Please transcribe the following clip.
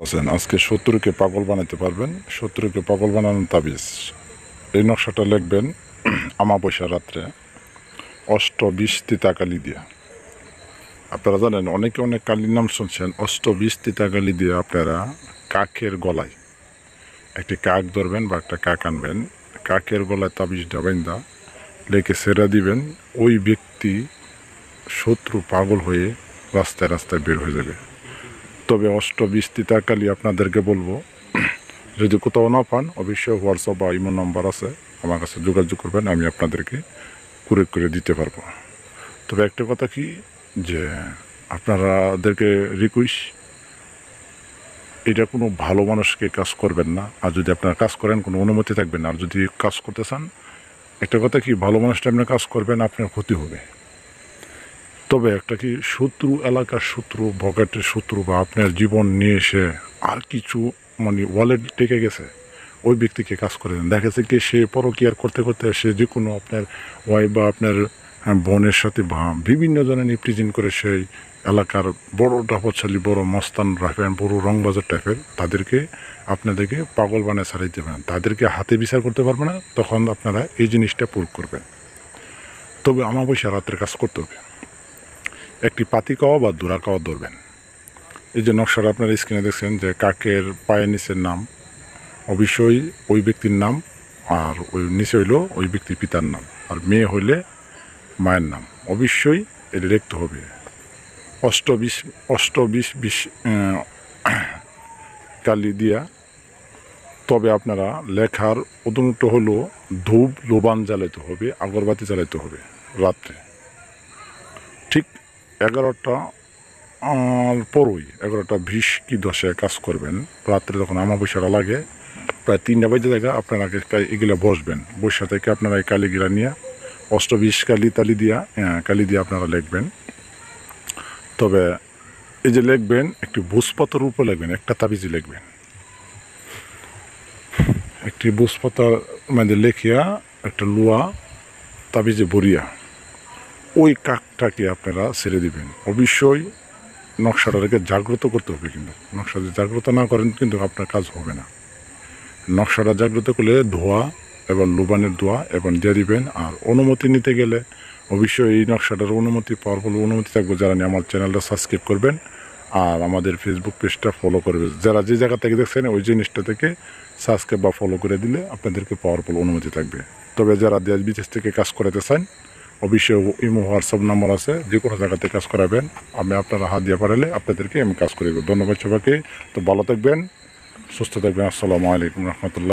আছেন আজকে শত্রুকে পাগল বানাতে পারবেন। শত্রুকে পাগল বানানোর তাবিজ, এই নকশাটা লিখবেন আমাবস্যা রাত্রে অষ্টবিশ তিতাকালি দিয়ে। আপনারা জানেন অনেকে অনেক কালির নাম শুনছেন। অষ্টবিশ তিতাকালি দিয়ে আপনারা কাকের গলায় একটি কাক ধরবেন বা একটা কাক আনবেন, কাকের গলায় তাবিজটা বাইন্দা লেখে ছেড়ে দিবেন। ওই ব্যক্তি শত্রু পাগল হয়ে রাস্তায় রাস্তায় বের হয়ে যাবে। তবে অষ্টবিশ তিতাকালি আপনাদেরকে বলবো, যদি কোথাও না পান অবশ্যই হোয়াটসঅ্যাপ বা ইমো নাম্বার আছে, আমার কাছে যোগাযোগ করবেন, আমি আপনাদেরকে করে দিতে পারবো। তবে একটা কথা কি, যে আপনারাদেরকে রিকোয়েস্ট, এটা কোনো ভালো মানুষকে কাজ করবেন না। আর যদি আপনারা কাজ করেন কোনো অনুমতি থাকবে না। আর যদি কাজ করতে চান, একটা কথা কি, ভালো মানুষটা আপনার কাজ করবেন, আপনার ক্ষতি হবে। তবে একটা কি, শত্রু এলাকার শত্রু, ভকেটের শত্রু বা আপনার জীবন নিয়ে এসে আর কিছু মানে ওয়ালেট টেকে গেছে, ওই ব্যক্তিকে কাজ করে দেন। দেখা যাচ্ছে কি, সে পরকীয়ার করতে করতে সে যে কোনো আপনার ওয়াইফ বা আপনার বোনের সাথে বা বিভিন্ন জনের প্রেজেন্ট করে সেই এলাকার বড় ডাপতশালী, বড় মস্তান রাখেন, বড় রংবাজার টাইপের, তাদেরকে আপনাদেরকে পাগল বানিয়ে ছাড়াই দেবেন। তাদেরকে হাতে বিচার করতে পারবে না, তখন আপনারা এই জিনিসটা প্রয়োগ করবেন। তবে আমাবস্যা রাত্রে কাজ করতে হবে। একটি পাতি কাওয়া বা দোরা কাওয়া ধরবেন। এই যে নকশাটা আপনার স্ক্রিনে দেখছেন, যে কাকের পায়ের নিচের নাম অবশ্যই ওই ব্যক্তির নাম, আর ওই নিচে হইল ওই ব্যক্তির পিতার নাম, আর মেয়ে হইলে মায়ের নাম। অবশ্যই এটা লিখতে হবে অষ্টবিশ কালি দিয়া। তবে আপনারা লেখার উদ্দেশ্য হলো ধূপ লোবান জ্বালাইতে হবে, আগরবাতি জ্বালাইতে হবে রাত্রে ঠিক 11টা পরই 11টা 20 কি 10-এ কাজ করবেন। রাত্রে যখন আমাবস্যাটা লাগে প্রায় 3টা বাজে জায়গা, আপনারা এগুলো বসবেন। বসা থেকে আপনারা এই কালিগুলা নিয়ে অষ্টবিশ কালি দিয়ে আপনারা লিখবেন। তবে এই যে লিখবেন, একটি ভোজপাতার উপরে লিখবেন, একটা তাবিজে লিখবেন। একটি ভোজপাতার মধ্যে লেখিয়া একটা লোয়া তাবিজে ভরিয়া ওই কাকটাকে আপনারা ছেড়ে দিবেন। অবশ্যই নকশাটাকে জাগ্রত করতে হবে, কিন্তু নকশা যদি জাগ্রত না করেন কিন্তু আপনার কাজ হবে না। নকশাটা জাগ্রত করলে ধোয়া এবং লোবানের দোয়া এবং দিয়ে দিবেন। আর অনুমতি নিতে গেলে অবশ্যই এই নকশাটার অনুমতি পাওয়ার ফলে অনুমতি থাকবে যারা নিয়ে আমার চ্যানেলটা সাবস্ক্রাইব করবেন আর আমাদের ফেসবুক পেজটা ফলো করবেন। যারা যে জায়গা থেকে দেখছেন ওই জিনিসটা থেকে সাবস্ক্রাইব বা ফলো করে দিলে আপনাদেরকে পাওয়ারফুল অনুমতি থাকবে। তবে যারা দেশ বিদেশ থেকে কাজ করাতে চান, অবশ্যই ইমো হোয়াটসঅ্যাপ নাম্বার আছে, যে কোনো জায়গাতে কাজ করাবেন, আমি আপনারা হাত দিয়ে পারলে আপনাদেরকে আমি কাজ করে দেবো। ধন্যবাদ সবাইকে। তো ভালো থাকবেন, সুস্থ থাকবেন। আসসালামু আলাইকুম রহমতুল্লাহ।